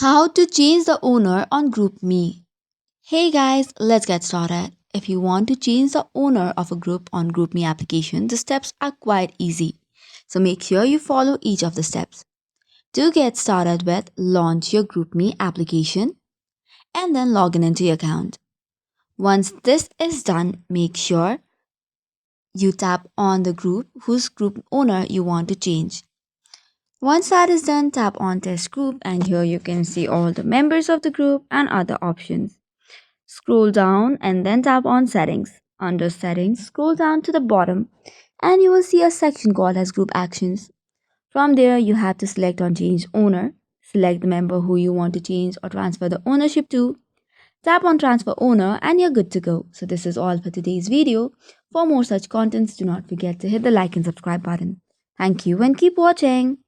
How to change the owner on GroupMe. Hey guys, let's get started. If you want to change the owner of a group on GroupMe application, the steps are quite easy. So make sure you follow each of the steps. To get started with, launch your GroupMe application and then log in into your account. Once this is done, make sure you tap on the group whose group owner you want to change. Once that is done, tap on test group and here you can see all the members of the group and other options. Scroll down and then tap on settings. Under settings, scroll down to the bottom and you will see a section called as group actions. From there, you have to select on change owner. Select the member who you want to change or transfer the ownership to. Tap on transfer owner and you're good to go. So this is all for today's video. For more such contents, do not forget to hit the like and subscribe button. Thank you and keep watching.